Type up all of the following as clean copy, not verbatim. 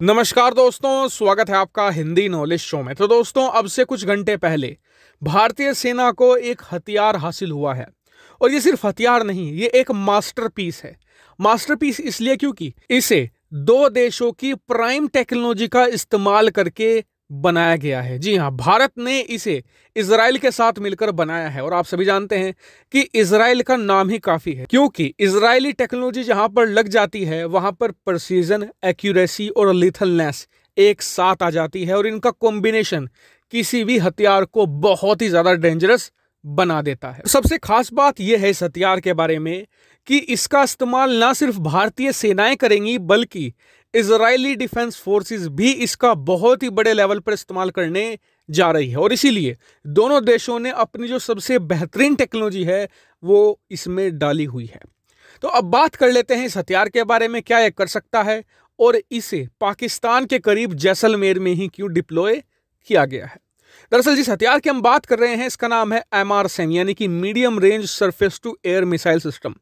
नमस्कार दोस्तों, स्वागत है आपका हिंदी नॉलेज शो में। तो दोस्तों, अब से कुछ घंटे पहले भारतीय सेना को एक हथियार हासिल हुआ है। और ये सिर्फ हथियार नहीं, ये एक मास्टरपीस है। मास्टरपीस इसलिए क्योंकि इसे दो देशों की प्राइम टेक्नोलॉजी का इस्तेमाल करके बनाया गया है। जी हाँ, भारत ने इसे इजराइल के साथ मिलकर बनाया है। और आप सभी जानते हैं कि इजराइल का नाम ही काफी है, क्योंकि इजरायली टेक्नोलॉजी जहां पर लग जाती है वहां पर प्रिसीजन, एक्यूरेसी और लिथलनेस एक साथ आ जाती है। और इनका कॉम्बिनेशन किसी भी हथियार को बहुत ही ज्यादा डेंजरस बना देता है। सबसे खास बात यह है इस हथियार के बारे में कि इसका इस्तेमाल ना सिर्फ भारतीय सेनाएं करेंगी, बल्कि इजरायली डिफेंस फोर्सेस भी इसका बहुत ही बड़े लेवल पर इस्तेमाल करने जा रही है। और इसीलिए दोनों देशों ने अपनी जो सबसे बेहतरीन टेक्नोलॉजी है वो इसमें डाली हुई है। तो अब बात कर लेते हैं इस हथियार के बारे में, क्या यह कर सकता है और इसे पाकिस्तान के करीब जैसलमेर में ही क्यों डिप्लॉय किया गया है। दरअसल जिस हथियार की हम बात कर रहे हैं इसका नाम है MRSAM, यानी कि medium range surface to air missile system.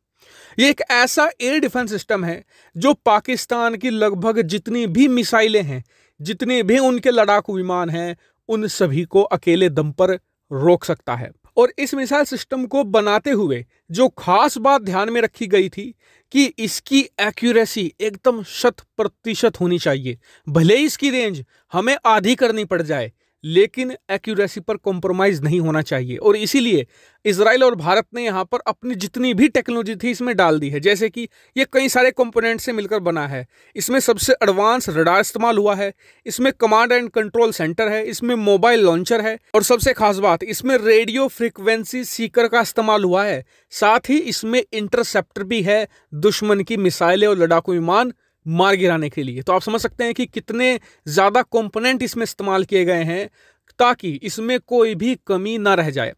ये एक ऐसा एयर डिफेंस सिस्टम है जो पाकिस्तान की लगभग जितनी भी मिसाइलें हैं, जितने भी उनके लड़ाकू विमान हैं, उन सभी को अकेले दम पर रोक सकता है। और इस मिसाइल सिस्टम को बनाते हुए जो खास बात ध्यान में रखी गई थी कि इसकी एक्यूरेसी एकदम 100% होनी चाहिए। भले ही इसकी रेंज हमें आधी करनी पड़ जाए, लेकिन एक्यूरेसी पर कॉम्प्रोमाइज नहीं होना चाहिए। और इसीलिए इजराइल और भारत ने यहां पर अपनी जितनी भी टेक्नोलॉजी थी इसमें डाल दी है। जैसे कि ये कई सारे कंपोनेंट से मिलकर बना है। इसमें सबसे एडवांस रडार इस्तेमाल हुआ है, इसमें कमांड एंड कंट्रोल सेंटर है, इसमें मोबाइल लॉन्चर है, और सबसे खास बात इसमें रेडियो फ्रीक्वेंसी सीकर का इस्तेमाल हुआ है। साथ ही इसमें इंटरसेप्टर भी है, दुश्मन की मिसाइलें और लड़ाकू विमान मार गिराने के लिए। तो आप समझ सकते हैं कि कितने ज्यादा कंपोनेंट इसमें इस्तेमाल किए गए हैं ताकि इसमें कोई भी कमी ना रह जाए।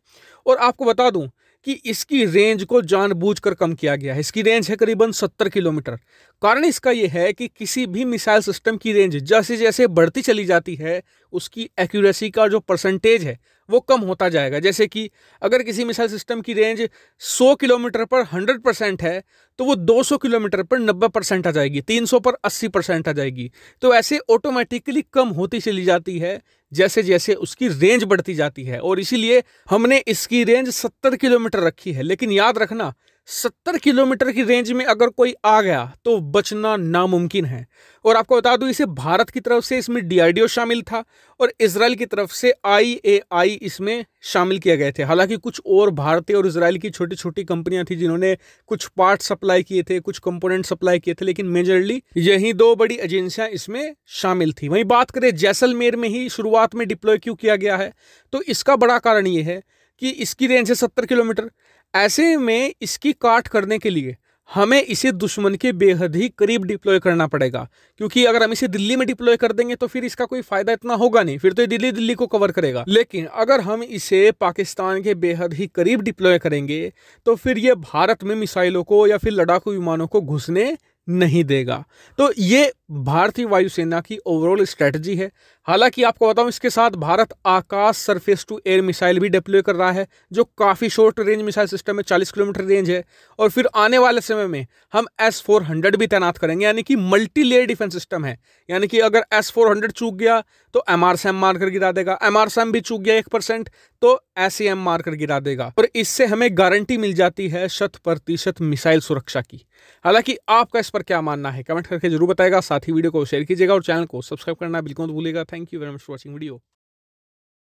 और आपको बता दूं कि इसकी रेंज को जानबूझकर कम किया गया है। इसकी रेंज है करीबन 70 किलोमीटर। कारण इसका यह है कि किसी भी मिसाइल सिस्टम की रेंज जैसे जैसे बढ़ती चली जाती है, उसकी एक्यूरेसी का जो परसेंटेज है वो कम होता जाएगा। जैसे कि अगर किसी मिसाइल सिस्टम की रेंज 100 किलोमीटर पर 100% है, तो वो 200 किलोमीटर पर 90% आ जाएगी, 300 पर 80% आ जाएगी। तो ऐसे ऑटोमेटिकली कम होती चली जाती है जैसे जैसे उसकी रेंज बढ़ती जाती है। और इसीलिए हमने इसकी रेंज 70 किलोमीटर रखी है। लेकिन याद रखना, 70 किलोमीटर की रेंज में अगर कोई आ गया तो बचना नामुमकिन है। और आपको बता दूं, इसे भारत की तरफ से इसमें DRDO शामिल था और इजराइल की तरफ से IAI इसमें शामिल किए गए थे। हालांकि कुछ और भारतीय और इजराइल की छोटी छोटी कंपनियां थी जिन्होंने कुछ पार्ट सप्लाई किए थे, कुछ कंपोनेंट सप्लाई किए थे, लेकिन मेजरली यही दो बड़ी एजेंसियां इसमें शामिल थी। वहीं बात करें जैसलमेर में ही शुरुआत में डिप्लॉय क्यों किया गया है, तो इसका बड़ा कारण यह है कि इसकी रेंज है 70 किलोमीटर। ऐसे में इसकी काट करने के लिए हमें इसे दुश्मन के बेहद ही करीब डिप्लॉय करना पड़ेगा, क्योंकि अगर हम इसे दिल्ली में डिप्लॉय कर देंगे तो फिर इसका कोई फायदा इतना होगा नहीं, फिर तो ये दिल्ली को कवर करेगा। लेकिन अगर हम इसे पाकिस्तान के बेहद ही करीब डिप्लॉय करेंगे तो फिर ये भारत में मिसाइलों को या फिर लड़ाकू विमानों को घुसने नहीं देगा। तो ये भारतीय वायुसेना की ओवरऑल स्ट्रेटजी है। हालांकि आपको बताऊं, इसके साथ भारत आकाश सरफेस टू एयर मिसाइल भी डिप्लॉय कर रहा है, जो काफी शॉर्ट रेंज मिसाइल सिस्टम है, 40 किलोमीटर रेंज है। और फिर आने वाले समय में हम S-400 भी तैनात करेंगे, यानी कि मल्टी लेयर डिफेंस सिस्टम है। यानी कि अगर S-400 चूक गया तो MRSAM मारकर गिरा देगा, MRSAM भी चूक गया 1% तो SAM मारकर गिरा देगा। और इससे हमें गारंटी मिल जाती है 100% मिसाइल सुरक्षा की। हालांकि आपका इस पर क्या मानना है, कमेंट करके जरूर बताएगा। साथ ही वीडियो को शेयर कीजिएगा और चैनल को सब्सक्राइब करना बिल्कुल मत भूलिएगा। Thank you very much for watching video.